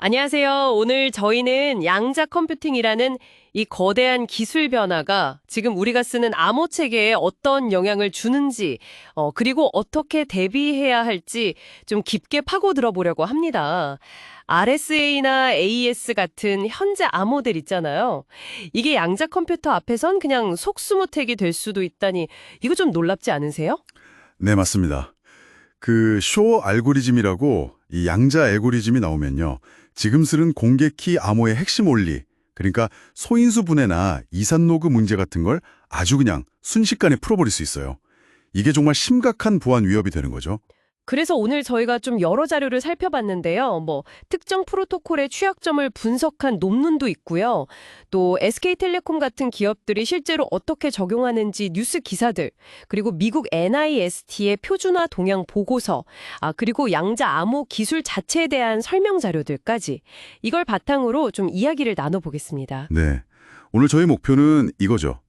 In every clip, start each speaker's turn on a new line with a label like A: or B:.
A: 안녕하세요. 오늘 저희는 양자 컴퓨팅이라는 이 거대한 기술 변화가 지금 우리가 쓰는 암호 체계에 어떤 영향을 주는지, 그리고 어떻게 대비해야 할지 좀 깊게 파고들어 보려고 합니다. RSA나 AES 같은 현재 암호들 있잖아요. 이게 양자 컴퓨터 앞에선 그냥 속수무책이 될 수도 있다니 이거 좀 놀랍지 않으세요?
B: 네, 맞습니다. 쇼 알고리즘이라고 이 양자 알고리즘이 나오면요. 지금 쓰는 공개키 암호의 핵심 원리, 그러니까 소인수 분해나 이산로그 문제 같은 걸 아주 그냥 순식간에 풀어버릴 수 있어요. 이게 정말 심각한 보안 위협이 되는 거죠.
A: 그래서 오늘 저희가 좀 여러 자료를 살펴봤는데요. 특정 프로토콜의 취약점을 분석한 논문도 있고요. 또 SK텔레콤 같은 기업들이 실제로 어떻게 적용하는지 뉴스 기사들, 그리고 미국 NIST의 표준화 동향 보고서, 그리고 양자 암호 기술 자체에 대한 설명 자료들까지 이걸 바탕으로 좀 이야기를 나눠보겠습니다.
B: 네. 오늘 저희 목표는 이거죠.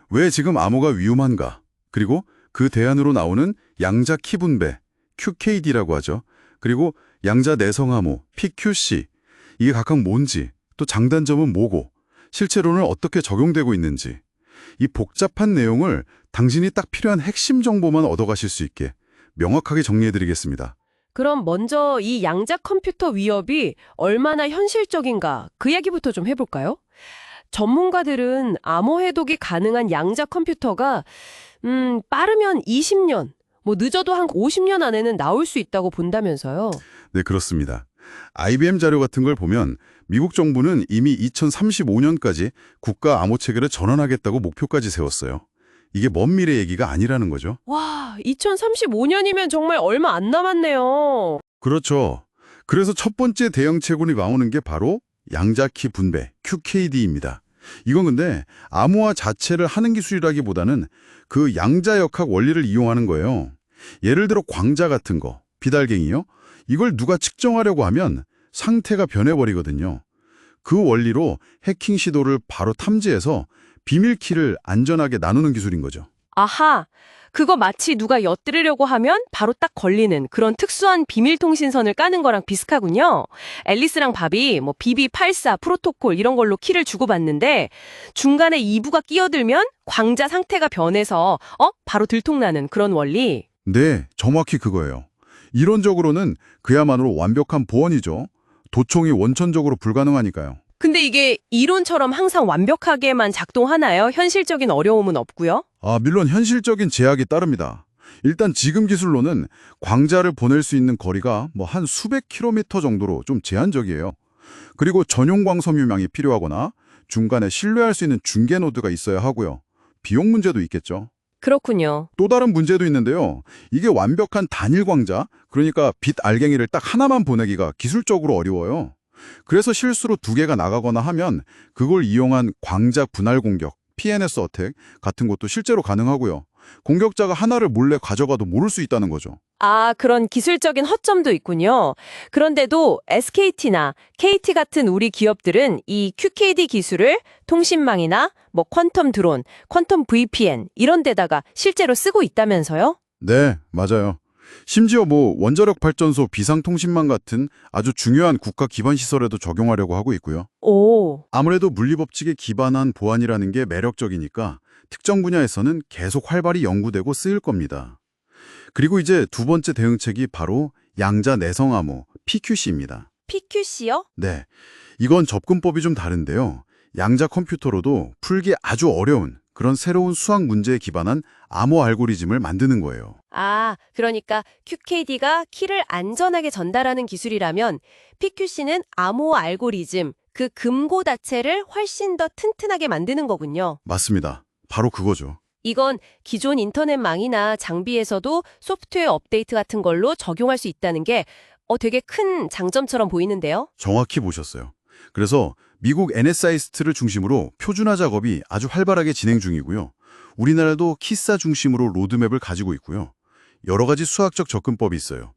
B: 왜 지금 암호가 위험한가? 그리고 그 대안으로 나오는 양자 키 분배, QKD라고 하죠. 그리고 양자 내성암호, PQC. 이게 각각 뭔지, 또 장단점은 뭐고, 실제로는 어떻게 적용되고 있는지. 이 복잡한 내용을 당신이 딱 필요한 핵심 정보만 얻어가실 수 있게 명확하게 정리해드리겠습니다.
A: 그럼 먼저 이 양자 컴퓨터 위협이 얼마나 현실적인가 그 이야기부터 좀 해볼까요? 전문가들은 암호 해독이 가능한 양자 컴퓨터가 빠르면 20년, 늦어도 한 50년 안에는 나올 수 있다고 본다면서요.
B: 네, 그렇습니다. IBM 자료 같은 걸 보면 미국 정부는 이미 2035년까지 국가 암호 체계를 전환하겠다고 목표까지 세웠어요. 이게 먼 미래 얘기가 아니라는 거죠.
A: 와, 2035년이면 정말 얼마 안 남았네요.
B: 그렇죠. 그래서 첫 번째 대응책으로 나오는 게 바로 양자키 분배, QKD입니다. 이건 근데 암호화 자체를 하는 기술이라기보다는 그 양자역학 원리를 이용하는 거예요. 예를 들어 광자 같은 거, 비달갱이요? 이걸 누가 측정하려고 하면 상태가 변해버리거든요. 그 원리로 해킹 시도를 바로 탐지해서 비밀키를 안전하게 나누는 기술인 거죠.
A: 아하, 그거 마치 누가 엿들으려고 하면 바로 딱 걸리는 그런 특수한 비밀통신선을 까는 거랑 비슷하군요. 앨리스랑 밥이 BB84 프로토콜 이런 걸로 키를 주고받는데 중간에 이부가 끼어들면 광자 상태가 변해서 바로 들통나는 그런 원리.
B: 네, 정확히 그거예요. 이론적으로는 그야말로 완벽한 보안이죠. 도청이 원천적으로 불가능하니까요.
A: 근데 이게 이론처럼 항상 완벽하게만 작동하나요? 현실적인 어려움은 없고요?
B: 물론 현실적인 제약이 따릅니다. 일단 지금 기술로는 광자를 보낼 수 있는 거리가 한 수백 킬로미터 정도로 좀 제한적이에요. 그리고 전용 광 섬유망이 필요하거나 중간에 신뢰할 수 있는 중계 노드가 있어야 하고요. 비용 문제도 있겠죠.
A: 그렇군요.
B: 또 다른 문제도 있는데요. 이게 완벽한 단일 광자, 그러니까 빛 알갱이를 딱 하나만 보내기가 기술적으로 어려워요. 그래서 실수로 두 개가 나가거나 하면 그걸 이용한 광자 분할 공격, PNS 어택 같은 것도 실제로 가능하고요. 공격자가 하나를 몰래 가져가도 모를 수 있다는 거죠.
A: 그런 기술적인 허점도 있군요. 그런데도 SKT나 KT 같은 우리 기업들은 이 QKD 기술을 통신망이나 퀀텀 드론, 퀀텀 VPN 이런 데다가 실제로 쓰고 있다면서요?
B: 네, 맞아요. 심지어 원자력 발전소 비상통신망 같은 아주 중요한 국가 기반 시설에도 적용하려고 하고 있고요.
A: 오,
B: 아무래도 물리법칙에 기반한 보안이라는 게 매력적이니까 특정 분야에서는 계속 활발히 연구되고 쓰일 겁니다. 그리고 이제 두 번째 대응책이 바로 양자 내성암호, PQC입니다.
A: PQC요?
B: 네, 이건 접근법이 좀 다른데요. 양자 컴퓨터로도 풀기 아주 어려운 그런 새로운 수학 문제에 기반한 암호 알고리즘을 만드는 거예요.
A: 그러니까 QKD가 키를 안전하게 전달하는 기술이라면 PQC는 암호 알고리즘, 그 금고 자체를 훨씬 더 튼튼하게 만드는 거군요.
B: 맞습니다. 바로 그거죠.
A: 이건 기존 인터넷망이나 장비에서도 소프트웨어 업데이트 같은 걸로 적용할 수 있다는 게 되게 큰 장점처럼 보이는데요.
B: 정확히 보셨어요. 그래서 미국 NSIST를 중심으로 표준화 작업이 아주 활발하게 진행 중이고요. 우리나라도 키사 중심으로 로드맵을 가지고 있고요. 여러 가지 수학적 접근법이 있어요.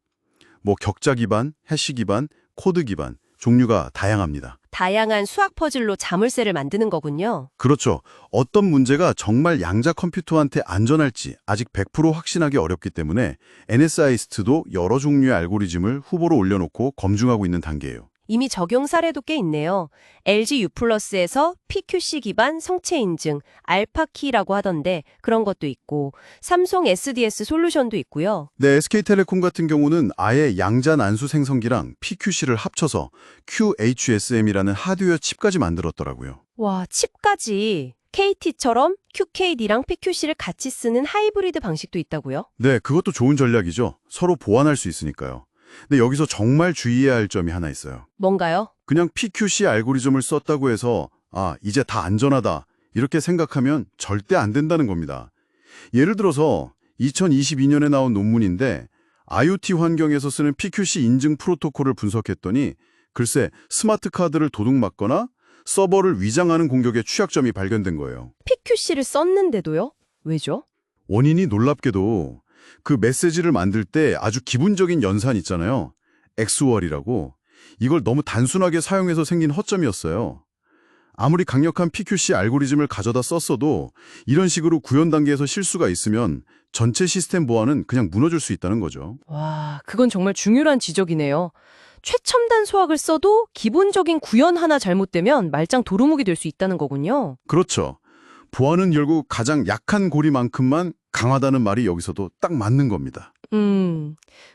B: 격자 기반, 해시 기반, 코드 기반, 종류가 다양합니다.
A: 다양한 수학 퍼즐로 자물쇠를 만드는 거군요.
B: 그렇죠. 어떤 문제가 정말 양자 컴퓨터한테 안전할지 아직 100% 확신하기 어렵기 때문에 NSIST도 여러 종류의 알고리즘을 후보로 올려놓고 검증하고 있는 단계예요.
A: 이미 적용 사례도 꽤 있네요. LG U+에서 PQC 기반 성체 인증, 알파키라고 하던데 그런 것도 있고 삼성 SDS 솔루션도 있고요.
B: 네, SK텔레콤 같은 경우는 아예 양자 난수 생성기랑 PQC를 합쳐서 QHSM이라는 하드웨어 칩까지 만들었더라고요.
A: 와, 칩까지. KT처럼 QKD랑 PQC를 같이 쓰는 하이브리드 방식도 있다고요?
B: 네, 그것도 좋은 전략이죠. 서로 보완할 수 있으니까요. 근데 여기서 정말 주의해야 할 점이 하나 있어요.
A: 뭔가요?
B: 그냥 PQC 알고리즘을 썼다고 해서 이제 다 안전하다 이렇게 생각하면 절대 안 된다는 겁니다. 예를 들어서 2022년에 나온 논문인데 IoT 환경에서 쓰는 PQC 인증 프로토콜을 분석했더니 글쎄 스마트 카드를 도둑맞거나 서버를 위장하는 공격의 취약점이 발견된 거예요.
A: PQC를 썼는데도요? 왜죠?
B: 원인이 놀랍게도 그 메시지를 만들 때 아주 기본적인 연산 있잖아요. XOR이라고. 이걸 너무 단순하게 사용해서 생긴 허점이었어요. 아무리 강력한 PQC 알고리즘을 가져다 썼어도 이런 식으로 구현 단계에서 실수가 있으면 전체 시스템 보안은 그냥 무너질 수 있다는 거죠.
A: 와, 그건 정말 중요한 지적이네요. 최첨단 소학을 써도 기본적인 구현 하나 잘못되면 말짱 도루묵이 될 수 있다는 거군요.
B: 그렇죠. 보안은 결국 가장 약한 고리만큼만 강하다는 말이 여기서도 딱 맞는 겁니다.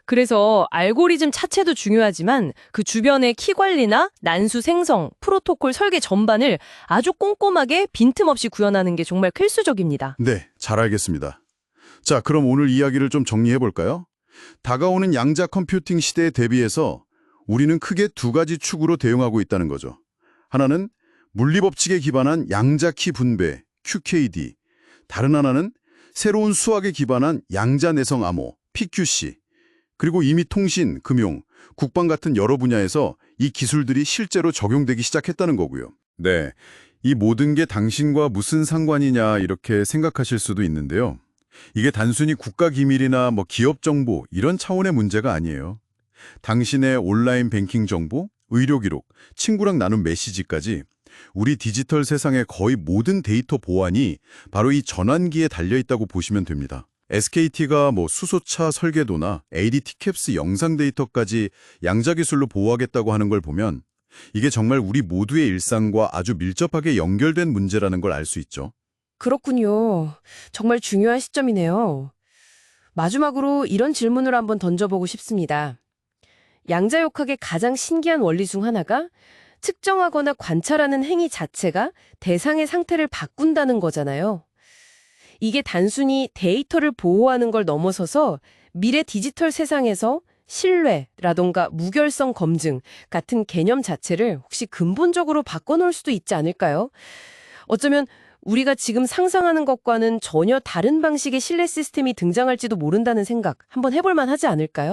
A: 그래서 알고리즘 자체도 중요하지만 그 주변의 키 관리나 난수 생성, 프로토콜 설계 전반을 아주 꼼꼼하게 빈틈없이 구현하는 게 정말 필수적입니다.
B: 네, 잘 알겠습니다. 자, 그럼 오늘 이야기를 좀 정리해 볼까요? 다가오는 양자 컴퓨팅 시대에 대비해서 우리는 크게 두 가지 축으로 대응하고 있다는 거죠. 하나는 물리법칙에 기반한 양자키 분배, QKD. 다른 하나는 새로운 수학에 기반한 양자내성 암호, PQC. 그리고 이미 통신, 금융, 국방 같은 여러 분야에서 이 기술들이 실제로 적용되기 시작했다는 거고요. 네, 이 모든 게 당신과 무슨 상관이냐 이렇게 생각하실 수도 있는데요. 이게 단순히 국가 기밀이나 기업 정보 이런 차원의 문제가 아니에요. 당신의 온라인 뱅킹 정보, 의료 기록, 친구랑 나눈 메시지까지 우리 디지털 세상의 거의 모든 데이터 보안이 바로 이 전환기에 달려있다고 보시면 됩니다. SKT가 수소차 설계도나 ADT 캡스 영상 데이터까지 양자 기술로 보호하겠다고 하는 걸 보면 이게 정말 우리 모두의 일상과 아주 밀접하게 연결된 문제라는 걸 알 수 있죠.
A: 그렇군요. 정말 중요한 시점이네요. 마지막으로 이런 질문을 한번 던져보고 싶습니다. 양자역학의 가장 신기한 원리 중 하나가 측정하거나 관찰하는 행위 자체가 대상의 상태를 바꾼다는 거잖아요. 이게 단순히 데이터를 보호하는 걸 넘어서서 미래 디지털 세상에서 신뢰라던가 무결성 검증 같은 개념 자체를 혹시 근본적으로 바꿔놓을 수도 있지 않을까요? 어쩌면 우리가 지금 상상하는 것과는 전혀 다른 방식의 신뢰 시스템이 등장할지도 모른다는 생각 한번 해볼 만하지 않을까요?